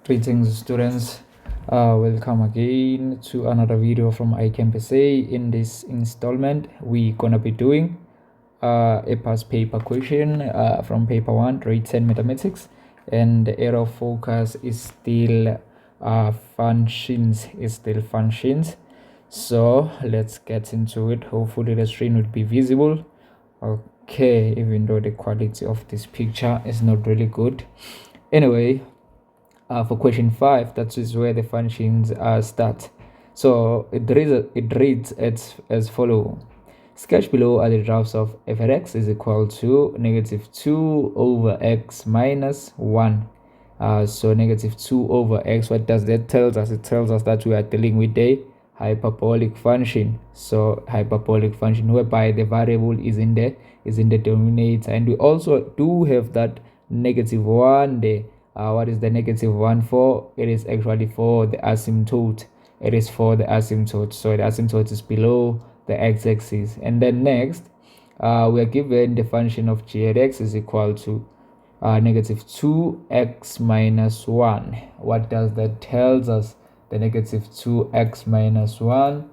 Greetings students, welcome again to another video from iCampSA. In this installment we're gonna be doing a past paper question from paper 1 grade 10 mathematics, and the area of focus is still functions. So let's get into it. Hopefully the screen will be visible. Okay, even though the quality of this picture is not really good. Anyway, for question 5, that is where the functions start. So it reads as follow. Sketch below are the graphs of f at x is equal to negative 2 over x minus 1. So negative 2 over x, what does that tell us? It tells us that we are dealing with a hyperbolic function. So hyperbolic function whereby the variable is in the denominator, and we also do have that negative 1 there. What is the negative 1 for? It is actually for the asymptote. It is for the asymptote. So the asymptote is below the x-axis. And then next, we are given the function of g at x is equal to negative 2x minus 1. What does that tell us? The negative 2x minus 1.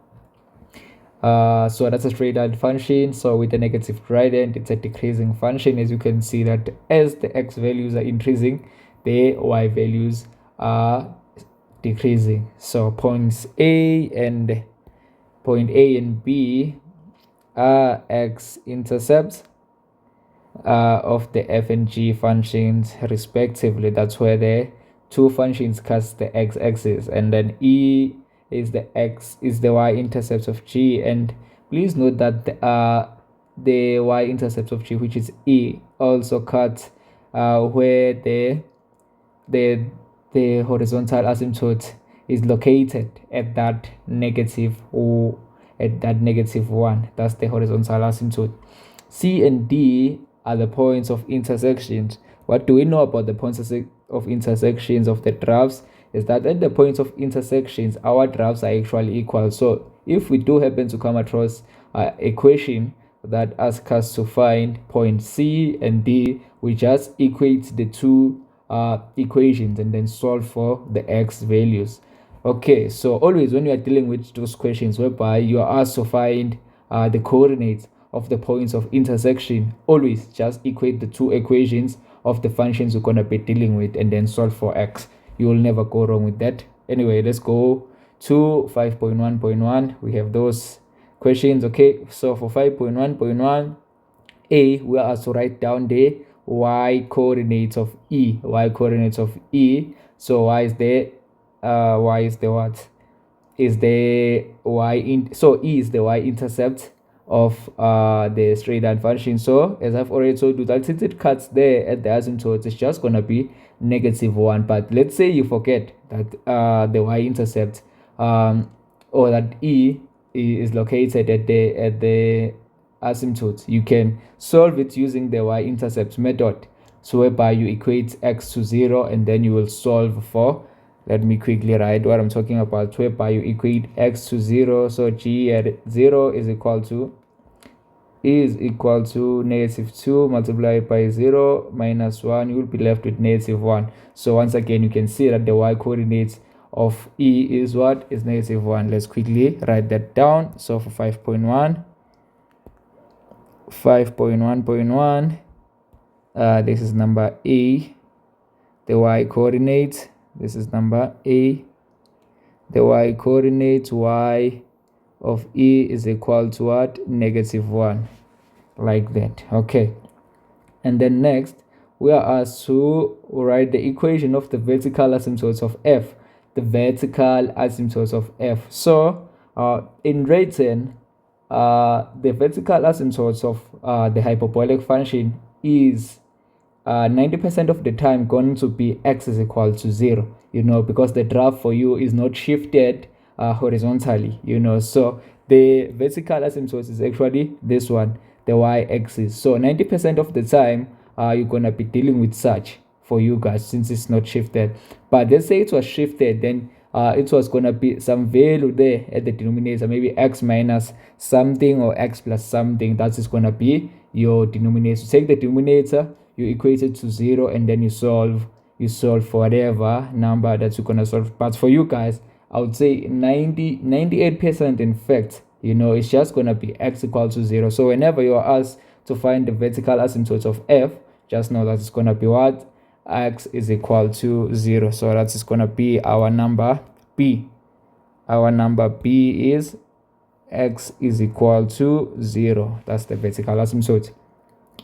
So that's a straight line function. So with a negative gradient, it's a decreasing function. As you can see that as the x values are increasing, the y values are decreasing. So points A and B are x-intercepts of the f and g functions respectively. That's where the two functions cross the x-axis, and then E is the y-intercept of g. And please note that the y-intercept of g, which is E, also cuts where the horizontal asymptote is located at that negative or at that negative 1. That's the horizontal asymptote. C and D are the points of intersections. What do we know about the points of intersections of the graphs? Is that at the points of intersections, our graphs are actually equal. So if we do happen to come across an equation that asks us to find point C and D, we just equate the two equations and then solve for the x values. Okay, so always when you are dealing with those questions whereby you are asked to find the coordinates of the points of intersection, always just equate the two equations of the functions you're going to be dealing with and then solve for x. You will never go wrong with that. Anyway, let's go to 5.1.1. we have those questions. Okay, so for 5.1.1 a, we are asked to write down the y coordinates of E. So y is the what? Is the y in, so E is the y-intercept of the straight line function. So as I've already told you, that since it cuts there at the asymptote, it's just gonna be negative 1. But let's say you forget that the y-intercept or that E is located at the asymptote, you can solve it using the y-intercept method. So whereby you equate x to 0 and then you will solve for, let me quickly write what I'm talking about, whereby you equate x to 0. So g at 0 is equal to negative 2 multiplied by 0 minus 1. You will be left with negative 1. So once again, you can see that the y coordinates of E is what? Is negative 1. Let's quickly write that down. So for 5.1.1, this is number A, the y coordinates. This is number A. The y coordinates y of E is equal to what? Negative 1, like that. Okay, and then next we are asked to write the equation of the vertical asymptotes of f. So in written, the vertical asymptotes of the hyperbolic function is 90% of the time going to be x is equal to 0, because the graph for you is not shifted horizontally, so the vertical asymptote is actually this one, the y-axis. So 90% of the time you're gonna be dealing with such for you guys, since it's not shifted. But let's say it was shifted, then it was gonna be some value there at the denominator, maybe x minus something or x plus something. That is gonna be your denominator. Take the denominator, you equate it to 0, and then you solve you solve for whatever number that you're gonna solve. But for you guys, I would say 98% in fact, it's just gonna be x equal to 0. So whenever you're asked to find the vertical asymptote of f, just know that it's gonna be what? X is equal to 0. So that is gonna be our number b. Our number b is x is equal to 0. That's the vertical asymptote.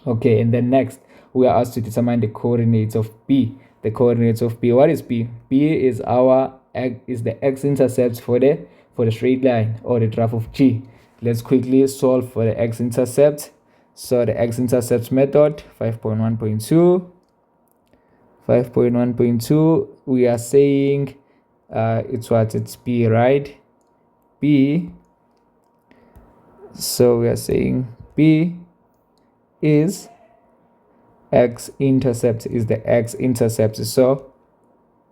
Okay, and then next we are asked to determine the coordinates of b. The coordinates of b. What is b? b is the x-intercept for the straight line or the graph of g. Let's quickly solve for the x-intercept. So the x-intercept method, 5.1.2. 5.1.2, we are saying it's b, right? B. So we are saying b is x-intercept, is the x-intercept. So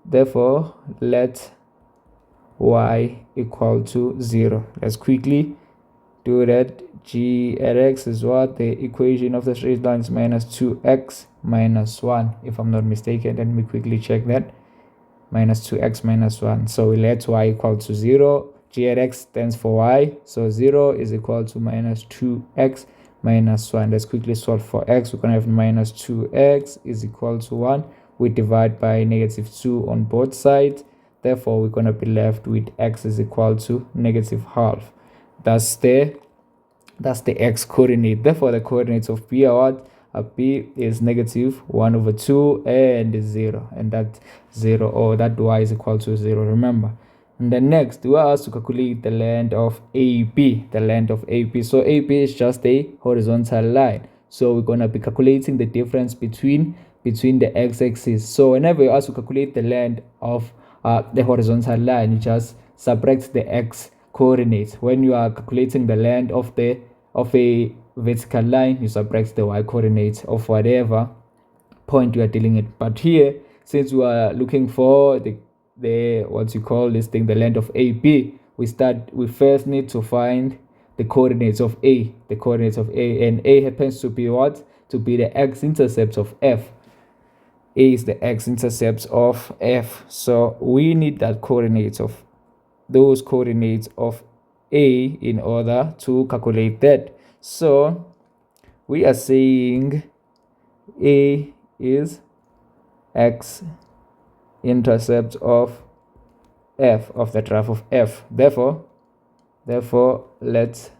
therefore let y equal to 0. Let's quickly do that. G at x is what? The equation of the straight line is minus 2x minus 1, if I'm not mistaken. Let me quickly check that. Minus 2x minus 1. So we let y equal to 0. G at x stands for y. So 0 is equal to minus 2x minus 1. Let's quickly solve for x. We're going to have minus 2x is equal to 1. We divide by negative 2 on both sides. Therefore, we're going to be left with x is equal to negative half. That's the x coordinate. Therefore, the coordinates of b are what? B is negative 1 over 2 and 0. And that 0, or that y is equal to 0, remember. And then next, we are asked to calculate the length of AB. The length of AB. So AB is just a horizontal line. So we're going to be calculating the difference between the x-axis. So whenever you ask to calculate the length of the horizontal line, you just subtract the x coordinates. When you are calculating the length of a vertical line, you subtract the y coordinates of whatever point you are dealing with. But here, since we are looking for the what you call this thing, the length of AB, we first need to find the coordinates of A. The coordinates of A, and A happens to be what? To be the x-intercept of f. A is the x-intercept of f. So we need that those coordinates of A in order to calculate that. So we are saying A is x-intercept of f, of the graph of f. Therefore let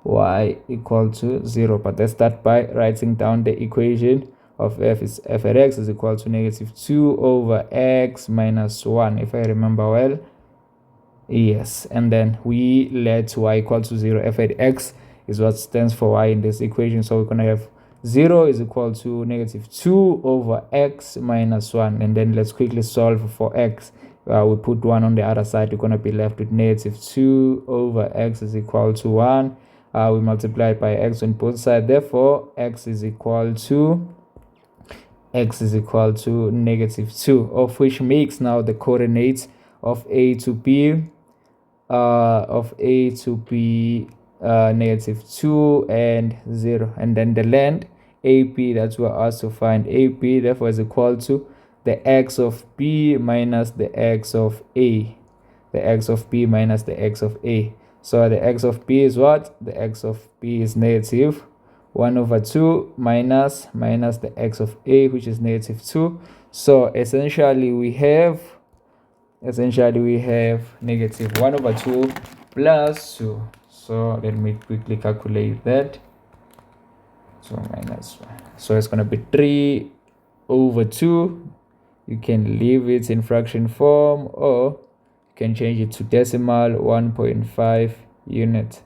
y equal to 0. But let's start by writing down the equation of f. Is f at x is equal to negative 2 over x minus 1, if I remember well. Yes, and then we let y equal to 0. F at x is what stands for y in this equation. So we're going to have 0 is equal to negative 2 over x minus 1. And then let's quickly solve for x. We put 1 on the other side. We're going to be left with negative 2 over x is equal to 1. We multiply by x on both sides. Therefore, x is equal to negative 2, of which makes now the coordinates of a to b negative 2 and 0. And then the length AB, that's what we're asked to find. AB therefore is equal to the x of b minus the x of a. The x of b minus the x of a. So the x of b is what? The x of b is negative 1 over 2 minus the x of a, which is negative 2. So essentially we have negative 1 over 2 plus 2. So let me quickly calculate that. So minus 1. So it's going to be 3 over 2. You can leave it in fraction form, or you can change it to decimal, 1.5 unit.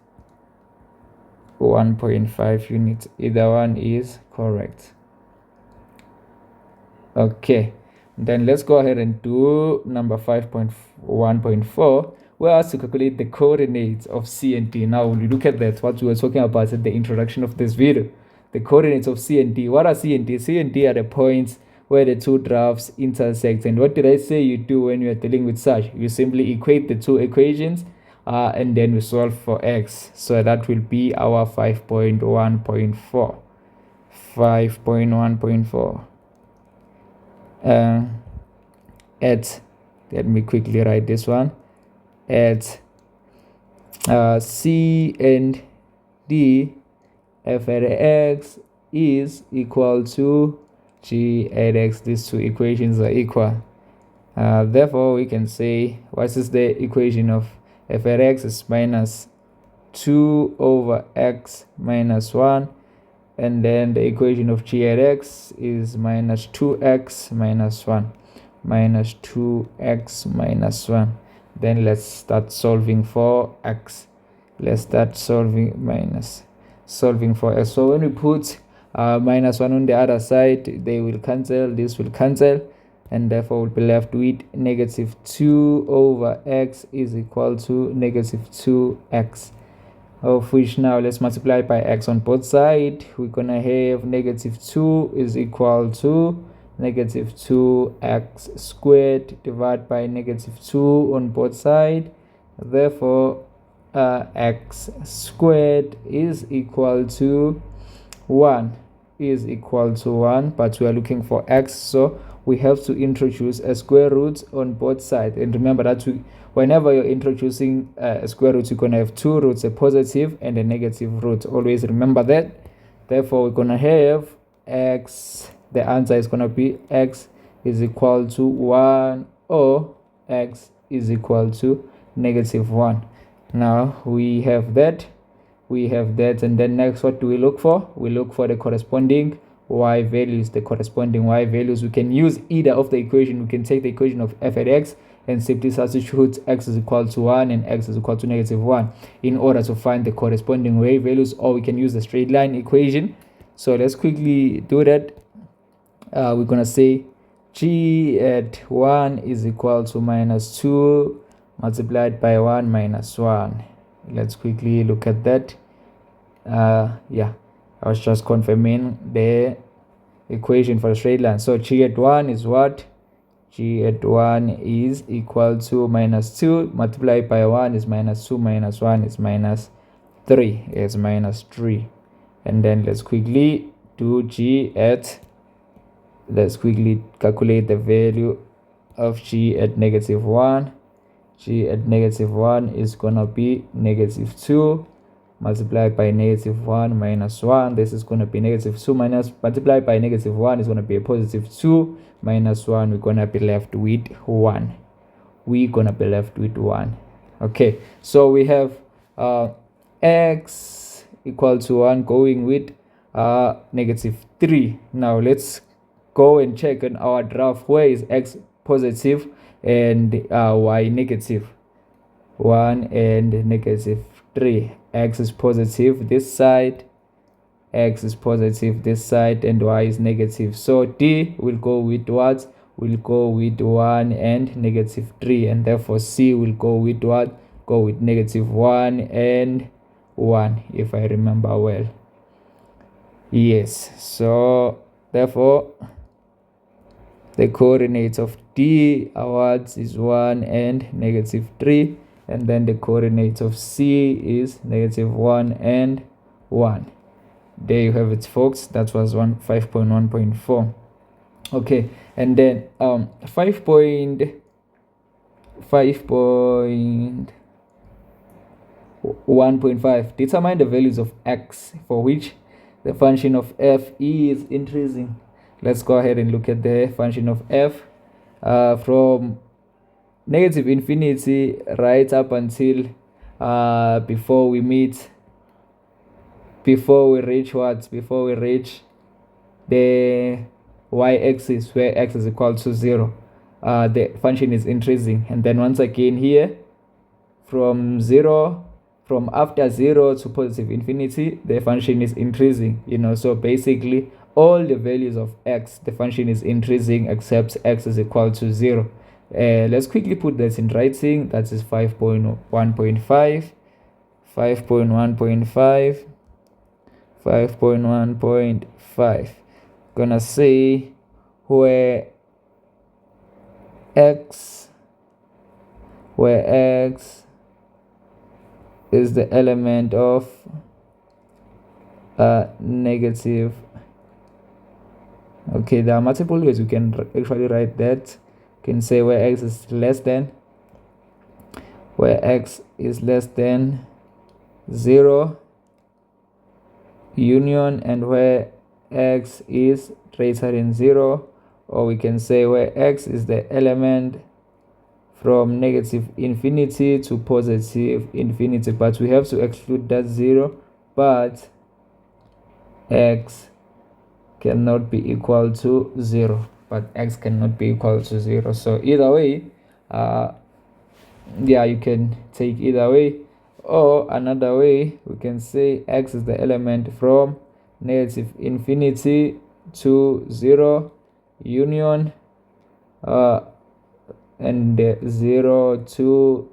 1.5 units. Either one is correct. Okay. Then let's go ahead and do number 5.1.4. We're asked to calculate the coordinates of C and D. Now, when you look at that, what we were talking about at the introduction of this video, the coordinates of C and D. What are C and D? C and D are the points where the two graphs intersect. And what did I say you do when you are dealing with such? You simply equate the two equations and then we solve for x. So that will be our 5.1.4. 5.1.4. at, let me quickly write this one, at C and D, f at x is equal to g at x. These two equations are equal. Therefore, we can say, what is the equation of f at x? Is minus 2 over x minus 1. And then the equation of g at x is minus 2x minus 1. Minus 2x minus 1. Then let's start solving for x. Let's start solving for x. So when we put minus 1 on the other side, they will cancel, this will cancel, and therefore we'll be left with negative 2 over x is equal to negative 2x, of which now let's multiply by x on both sides. We're gonna have negative 2 is equal to negative 2x squared divided by negative 2 on both sides. Therefore x squared is equal to 1, but we are looking for x, so we have to introduce a square root on both sides. And remember that whenever you're introducing a square root, you're going to have two roots, a positive and a negative root. Always remember that. Therefore, we're going to have x, the answer is going to be x is equal to 1 or x is equal to negative 1. Now we have that, and then next, what do we look for? We look for the corresponding y values. We can use either of the equation. We can take the equation of f at x and simply substitute x is equal to 1 and x is equal to negative 1 in order to find the corresponding y values, or we can use the straight line equation. So let's quickly do that. We're gonna say g at 1 is equal to minus 2 multiplied by 1 minus 1. Let's quickly look at that. I was just confirming the equation for the straight line. So g at 1 is what? G at 1 is equal to minus 2 multiplied by 1 is minus 2 minus 1 is minus 3. It's minus 3. And then let's quickly do let's quickly calculate the value of g at negative 1. G at negative 1 is gonna be negative 2 multiplied by negative 1 minus 1. This is gonna be negative 2 minus multiplied by negative 1 is gonna be a positive 2 minus 1. We're gonna be left with 1. Okay, so we have x equal to 1 going with negative 3. Now let's go and check on our graph where is x positive and y negative. 1 and negative 3. X is positive this side, x is positive this side, and y is negative. So D will go with what? Will go with 1 and negative 3, and therefore C will go with what? Go with negative 1 and 1, if I remember well. Yes, so therefore the coordinates of D awards is 1 and negative 3, and then the coordinates of C is negative 1 and 1. There you have it, folks. That was 5.1.4. Okay, and then 5.1.5 determine the values of x for which the function of f is increasing. Let's go ahead and look at the function of f from negative infinity right up until before we reach the y-axis where x is equal to 0. The function is increasing, and then once again here from after 0 to positive infinity, the function is increasing, so basically all the values of x, the function is increasing except x is equal to 0. Let's quickly put that in writing. That is 5.1.5. 5.1.5. Gonna say where x is the element of negative Okay, there are multiple ways you can actually write that. You can say where x is less than 0 union and where x is greater than 0, or we can say where x is the element from negative infinity to positive infinity, but we have to exclude that 0, but x cannot be equal to 0, so either way, yeah, you can take either way, or another way we can say x is the element from negative infinity to 0 union and 0 to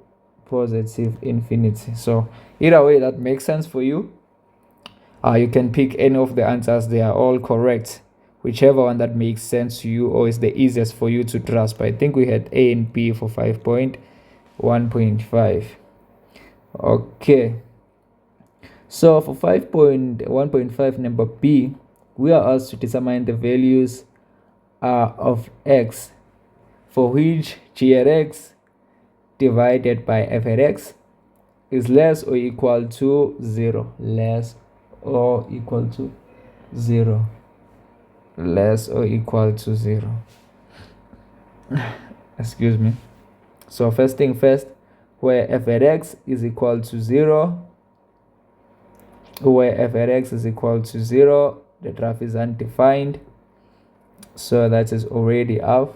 positive infinity. So either way that makes sense for you. You can pick any of the answers, they are all correct, whichever one that makes sense to you or is the easiest for you to grasp. I think we had A and B for 5.1.5. okay, so for 5.1.5 number B, we are asked to determine the values of x for which g at x divided by f at x is less or equal to 0. Less or equal to 0. Excuse me. So first thing first, where f at x is equal to 0, the graph is undefined, so that is already off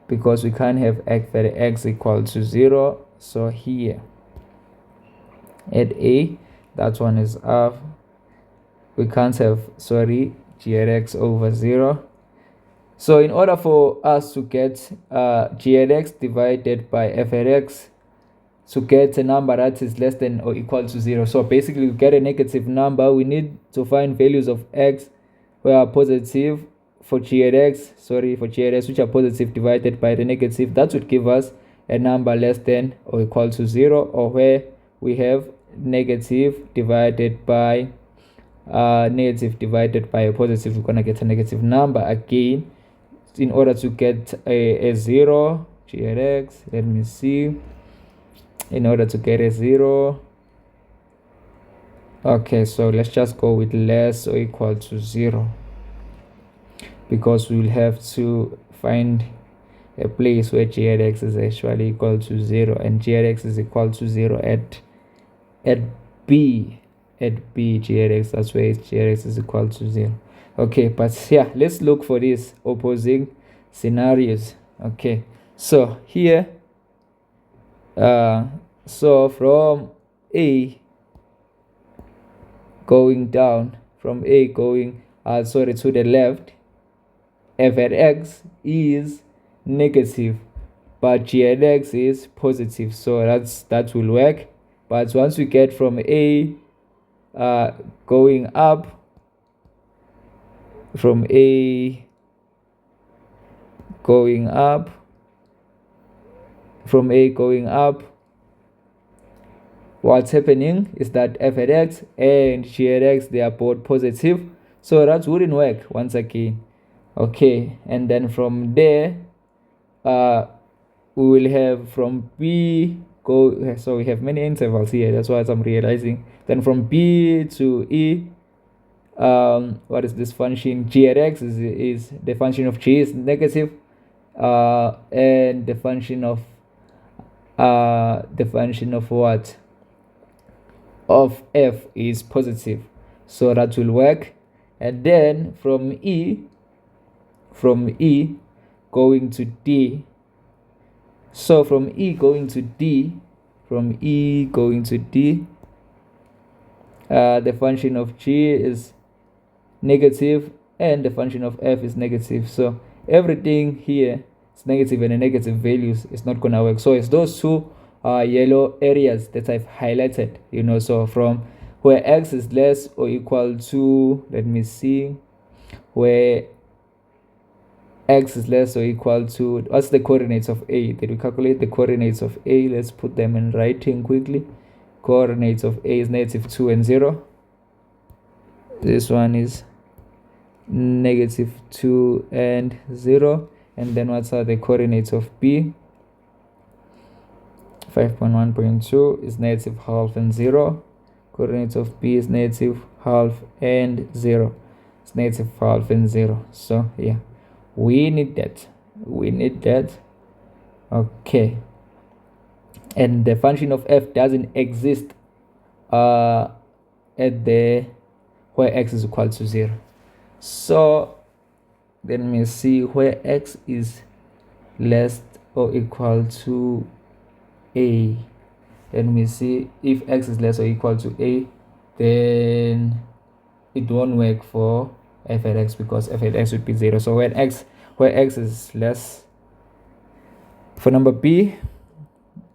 because we can't have f at x equal to 0. So here at A, that one is off. We can't have g at x over 0. So in order for us to get g at x divided by f at x, to get a number that is less than or equal to 0, so basically to get a negative number, we need to find values of x which are positive for g at x, which are positive divided by the negative. That would give us a number less than or equal to 0, or where we have negative divided by a positive, we're gonna get a negative number again. In order to get a 0 g at x, let me see, in order to get a 0, okay, so let's just go with less or equal to 0, because we'll have to find a place where g at x is actually equal to 0, and g at x is equal to 0 at B, g at x, that's where g at x is equal to 0. Okay, but yeah, let's look for these opposing scenarios. Okay, so here so from A going down, to the left, f at x is negative but g at x is positive, so that will work. But once we get from A going up, what's happening is that f at x and g at x, they are both positive, so that wouldn't work once again. Okay, and then from there we will have from B so we have many intervals here, that's what I'm realizing. Then from B to E, what is this function? G at x is the function of g is negative, and the function of what? Of f is positive, so that will work. And then from E going to D, so from E going to D, the function of g is negative and the function of f is negative, so everything here is negative, and the negative values is not gonna work. So it's those two yellow areas that I've highlighted, so from where x is less or equal to, let me see, where x is less or equal to, what's the coordinates of A? Did we calculate the coordinates of A? Let's put them in writing quickly. Coordinates of A is -2 and 0. This one is negative 2 and 0. And then what are the coordinates of B? 5.1.2 is negative half and 0. Coordinates of B is negative half and 0. It's negative half and 0. So yeah, we need that. Okay. And the function of f doesn't exist at the where x is equal to 0. So let me see where x is less or equal to a. Let me see, if x is less or equal to a, then it won't work for f at x, because f at x would be 0. So where x is less, for number B,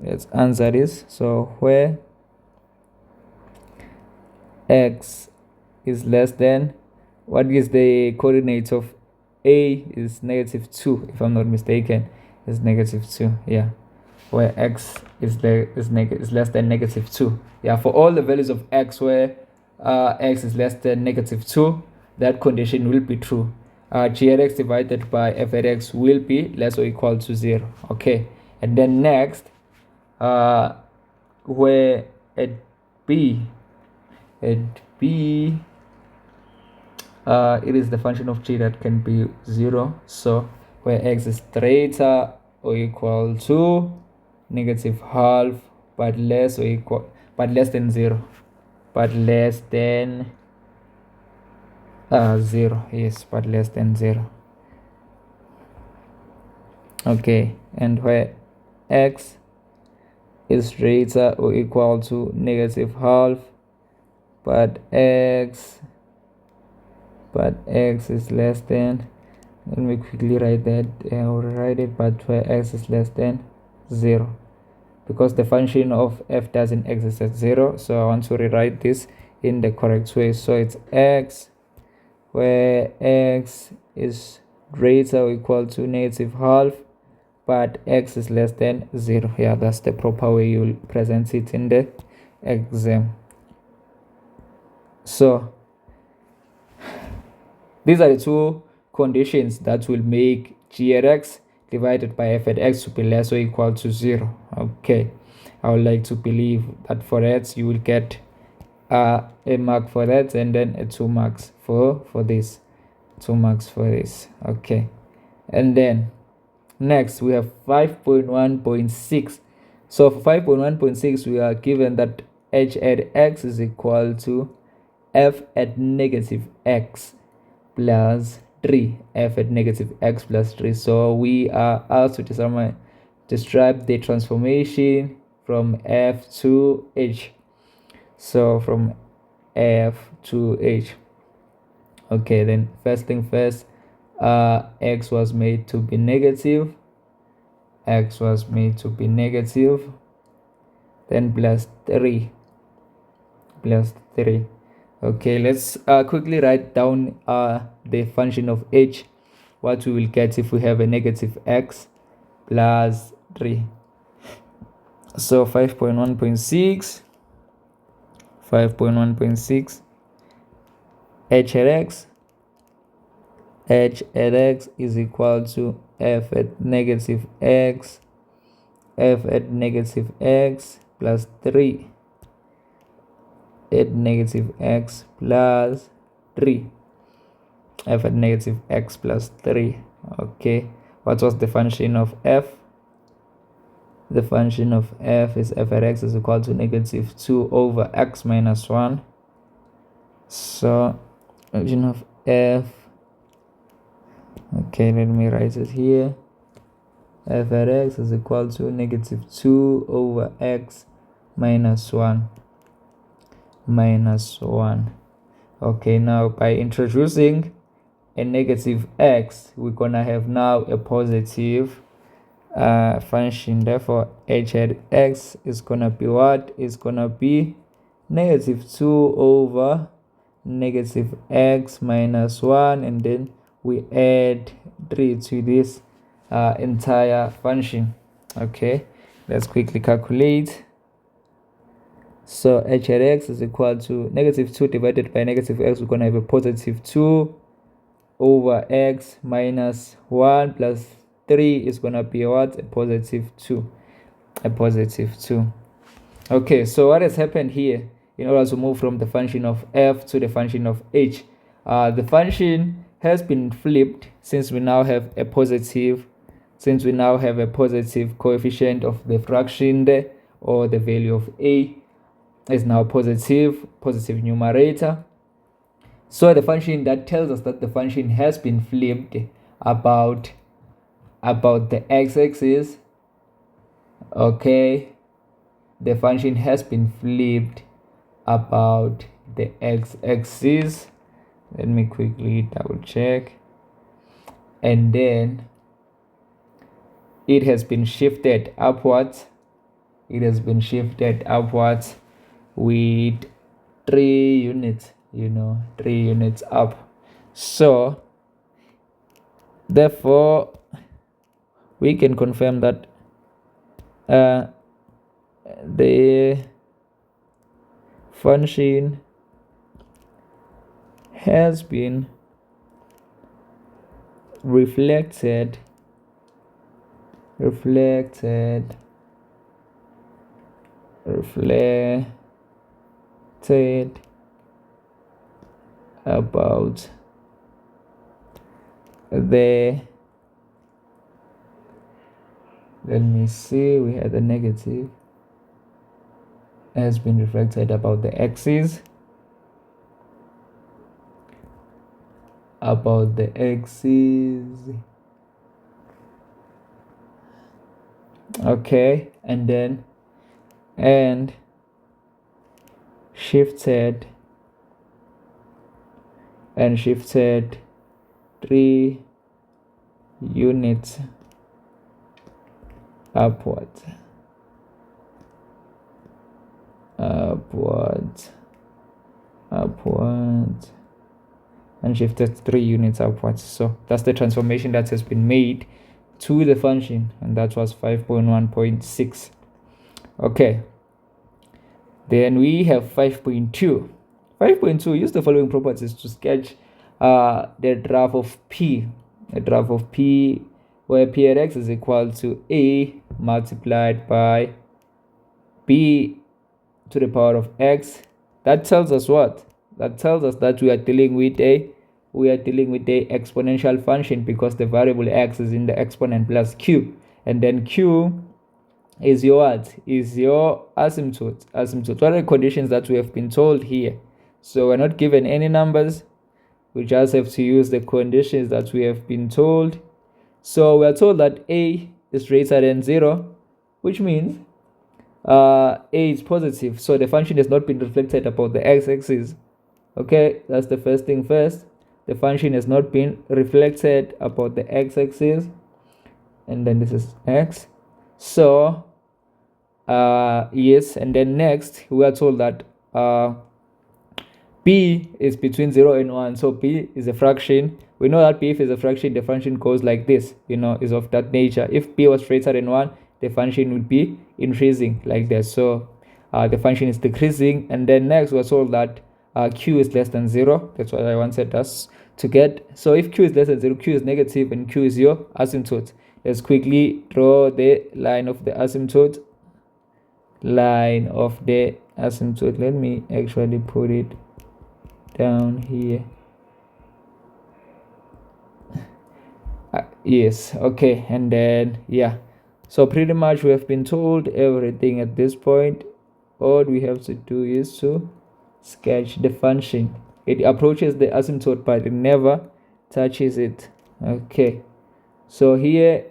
let's answer this. So where x is less than, what is the coordinates of a? Is negative 2, if I'm not mistaken. Is negative 2, yeah. Where x is less than negative 2. Yeah, for all the values of x where x is less than negative 2, that condition will be true. G at x divided by f at x will be less or equal to 0. Okay, and then next, where at b, it is the function of g that can be 0. So where x is greater or equal to negative half, but less than 0, but less than 0. Yes, but less than 0. Okay, and where x is greater or equal to negative half, but x is less than, let me quickly write that. I'll write it, but where x is less than 0, because the function of f doesn't exist at 0. So I want to rewrite this in the correct way. So it's x where x is greater or equal to negative half, but x is less than 0. Yeah, that's the proper way you'll present it in the exam. So these are the two conditions that will make g at x divided by f at x to be less or equal to 0. Okay, I would like to believe that for that you will get a mark for that, and then 2 marks for this. 2 marks for this. Okay, and then next we have 5.1.6. So for 5.1.6, we are given that h at x is equal to f at negative x plus 3. F at negative x plus 3. So we are asked to describe the transformation from f to h. So from f to h. Okay, then first thing first, x was made to be negative. X was made to be negative. Then plus 3. Okay, let's quickly write down the function of h, what we will get if we have a negative x plus 3. So 5.1.6 h at x is equal to f at negative x plus 3 at negative x plus 3. F at negative x plus 3. Okay, what was the function of f? The function of f is f at x is equal to negative 2 over x minus 1. So function of f, okay, let me write it here. F at x is equal to negative 2 over x minus 1. Okay, now by introducing a negative x, we're gonna have now a positive function. Therefore h at x is gonna be what? Is gonna be negative 2 over negative x minus 1, and then we add 3 to this entire function. Okay, let's quickly calculate. So h at x is equal to negative 2 divided by negative x. We're going to have a positive 2 over x minus 1 plus 3 is going to be what? A positive 2. A positive 2. Okay, so what has happened here, in order to move from the function of f to the function of h, the function has been flipped since we now have a positive coefficient of the fraction there, or the value of a is now positive numerator. So the function, that tells us that the function has been flipped about the x-axis. Okay, the function has been flipped about the x-axis. Let me quickly double check. And then it has been shifted upwards. It has been shifted upwards with 3 units, 3 units up. So therefore we can confirm that the function has been reflected about the, let me see, we had a negative, has been reflected about the axis, okay, and then shifted 3 units upwards and shifted 3 units upwards. So that's the transformation that has been made to the function, and that was 5.1.6. okay, then we have 5.2. 5.2, use the following properties to sketch the graph of p. A graph of p where p at x is equal to a multiplied by b to the power of x. That tells us what? That tells us that we are dealing with a exponential function, because the variable x is in the exponent plus q, and then q is your what? Is your asymptote. What are the conditions that we have been told here? So we're not given any numbers, we just have to use the conditions that we have been told. So we are told that a is greater than 0, which means a is positive, so the function has not been reflected about the x-axis. Okay, that's the first thing first. The function has not been reflected about the x-axis, and then this is x. So yes, and then next we are told that b is between 0 and 1. So b is a fraction. We know that b, if is a fraction, the function goes like this, is of that nature. If b was greater than 1, the function would be increasing like that. So the function is decreasing. And then next we're told that q is less than 0. That's what I wanted us to get. So if q is less than 0, q is negative, and q is your asymptote. Let's quickly draw the line of the asymptote. Let me actually put it down here. Yes, okay, and then yeah, so pretty much we have been told everything at this point. All we have to do is to sketch the function. It approaches the asymptote, but it never touches it. Okay, so here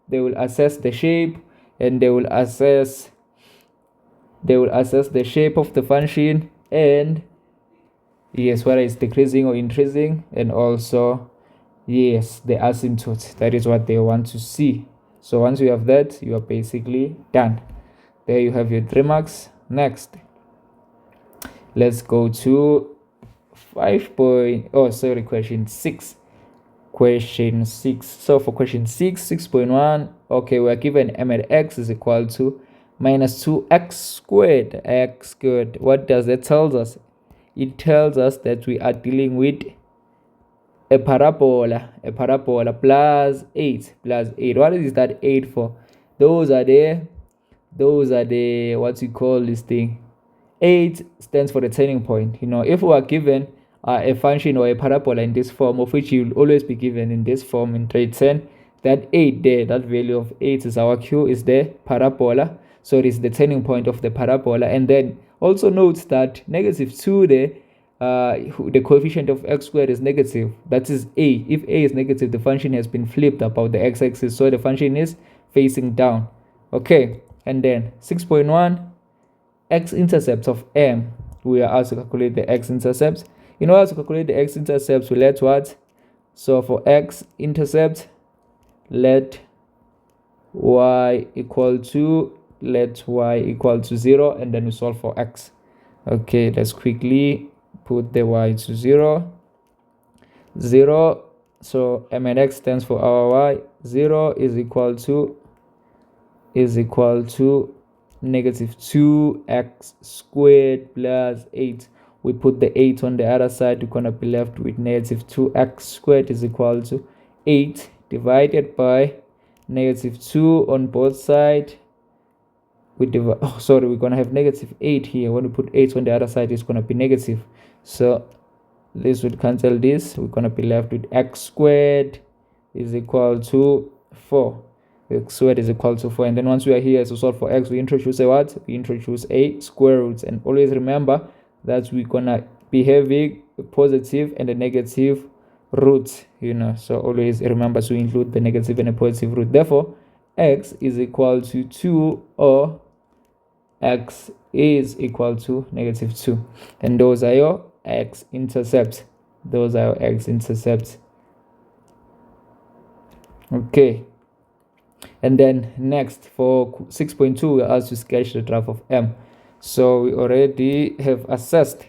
they will assess the shape, and they will assess the shape of the function, and yes, whether it's decreasing or increasing, and also yes, the asymptote. That is what they want to see. So once you have that, you are basically done. There you have your 3 marks. Next, let's go to question 6. So for question 6.1, okay, we're given m at x is equal to minus 2x squared. What does that tell us? It tells us that we are dealing with a parabola plus 8 plus 8. What is that 8 for? Those are the what you call this thing. 8 stands for the turning point. If we are given a function or a parabola in this form, of which you will always be given in this form in grade 10, that 8 there, that value of 8 is our Q, is the parabola. So it is the turning point of the parabola. And then also note that -2 there, the coefficient of x squared is negative. That is a. If a is negative, the function has been flipped about the x-axis, so the function is facing down. Okay, and then 6.1, x-intercepts of m. We are asked to calculate the x-intercepts. In order to calculate the x-intercepts, we let what? So for x-intercept, let y equal to 0, and then we solve for x. Okay, let's quickly put the y to 0. So m and x stands for our y. 0 is equal to -2x squared plus 8. We put the 8 on the other side, we're gonna be left with -2x squared is equal to 8 divided by -2 on both sides. We're gonna have -8 here. When we put 8 on the other side, it's gonna be negative. So this would cancel this. We're gonna be left with x squared is equal to 4. X squared is equal to 4. And then once we are here to solve for x, we introduce a what? We introduce a square root. And always remember that we're gonna be having a positive and a negative root, so always remember to include the negative and a positive root. Therefore, x is equal to 2, or x is equal to -2. And those are your x-intercepts. Okay. And then next, for 6.2, we're asked to sketch the graph of m. So we already have assessed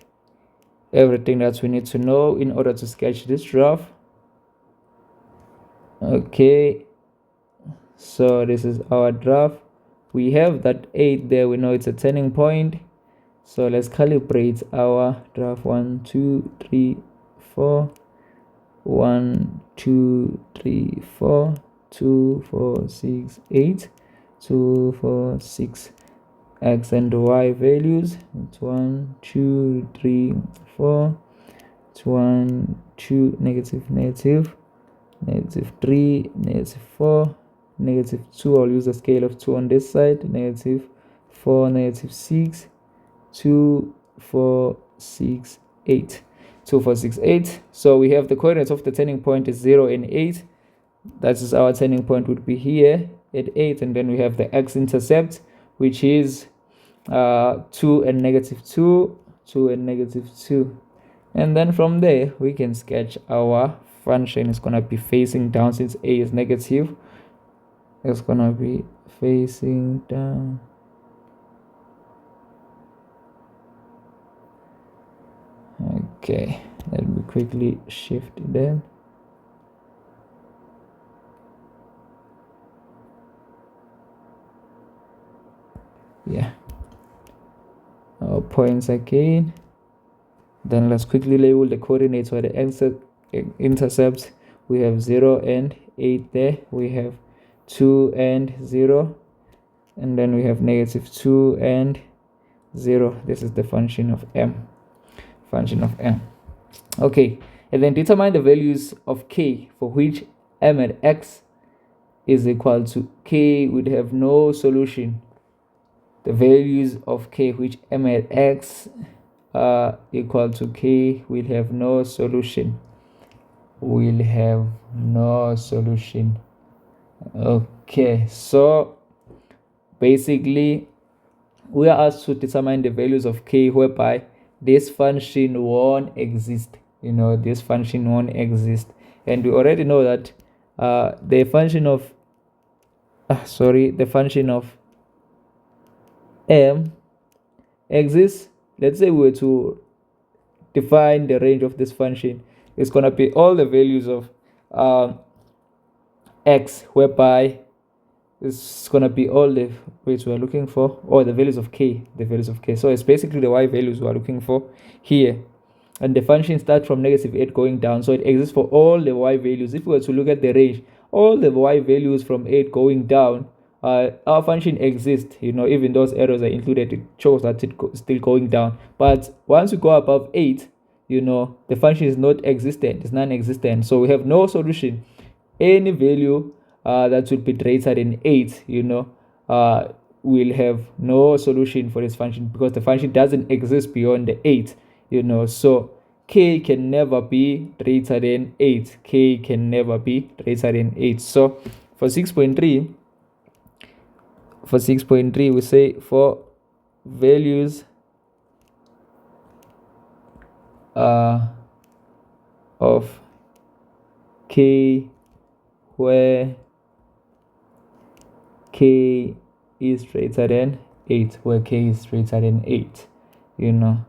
everything that we need to know in order to sketch this graph. Okay, so this is our graph. We have that 8 there, we know it's a turning point. So let's calibrate our graph. 1 2 3 4 1 2 3 4 2 4 6 8 2 4 6 x and y values. It's 1 2 3 4. It's 1 2 -3 -4 -2. I'll use a scale of 2 on this side. -4 -6 2 4 6 8 2 4 6 8. So we have the coordinates of the turning point is 0 and 8. That is our turning point would be here at 8, and then we have the x-intercept, which is 2 and -2, 2 and -2. And then from there we can sketch our function. It's gonna be facing down since a is negative. It's gonna be facing down. Okay, let me quickly shift them. Yeah, our points again. Then let's quickly label the coordinates for the intercepts. We have 0 and 8 there. We have 2 and 0, and then we have -2 and 0. This is the function of m. Okay, and then determine the values of k for which m and x is equal to k would have no solution. The values of k which m and x are equal to k will have no solution. Okay, so basically we are asked to determine the values of k whereby this function won't exist. This function won't exist, and we already know that the function of m exists. Let's say we were to define the range of this function. It's going to be all the values of x, whereby it's going to be all the weights we're looking for, or the values of k. So it's basically the y values we're looking for here. and the function starts from -8 going down, so it exists for all the y values. If we were to look at the range, all the y values from 8 going down, our function exists, even those arrows are included, it shows that it's still going down. But once we go above 8, the function is not existent, it's non-existent, so we have no solution. Any value that would be greater than 8, will have no solution for this function, because the function doesn't exist beyond the 8, so k can never be greater than 8. K can never be greater than 8. So for 6.3, we say for values of k where k is greater than 8, where k is greater than 8,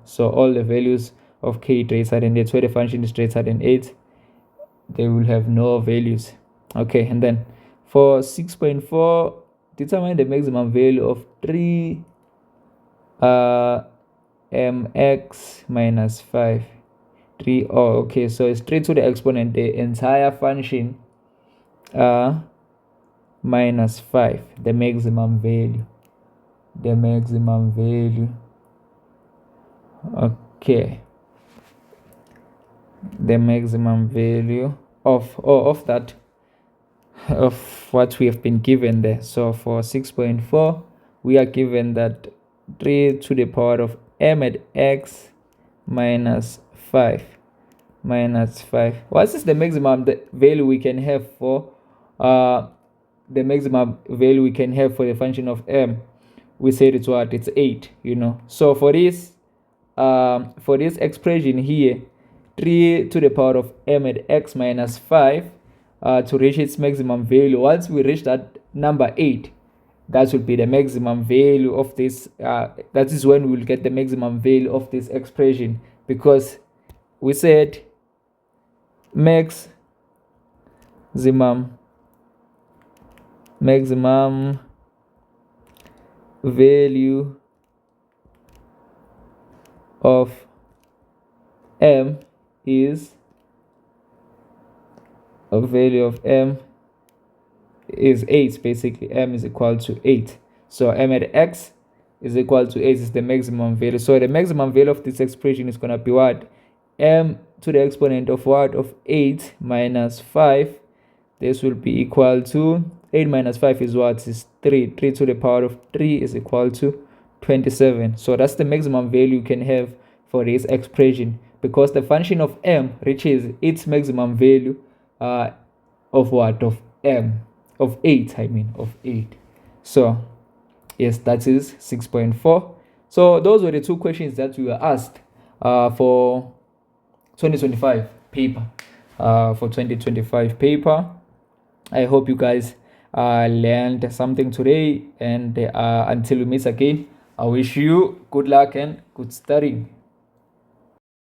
so all the values of k greater than 8, where the function is greater than 8, they will have no values. Okay, and then for 6.4, determine the maximum value of 3 mx minus 5. Okay, so it's 3 to the exponent, the entire function, minus 5, the maximum value. Okay, the maximum value of what we have been given there. So for 6.4, we are given that 3 to the power of m at x minus 5. What is the maximum value we can have for the maximum value we can have for the function of m? We said it's what? It's 8, so for this expression here, 3 to the power of m at x minus 5, to reach its maximum value, once we reach that number 8, that will be the maximum value of this, that is when we will get the maximum value of this expression, because we said maximum value of m is value of m is 8. Basically, m is equal to 8, so m at x is equal to 8 is the maximum value. So the maximum value of this expression is going to be what? M to the exponent of what? Of 8 minus 5. This will be equal to 8 minus 5 is what? Is 3. 3 to the power of 3 is equal to 27. So that's the maximum value you can have for this expression, because the function of m reaches its maximum value of what? Of m, of 8, of 8. So yes, that is 6.4. So those were the two questions that we were asked for 2025 paper. I hope you guys learned something today, and until we meet again, I wish you good luck and good studying.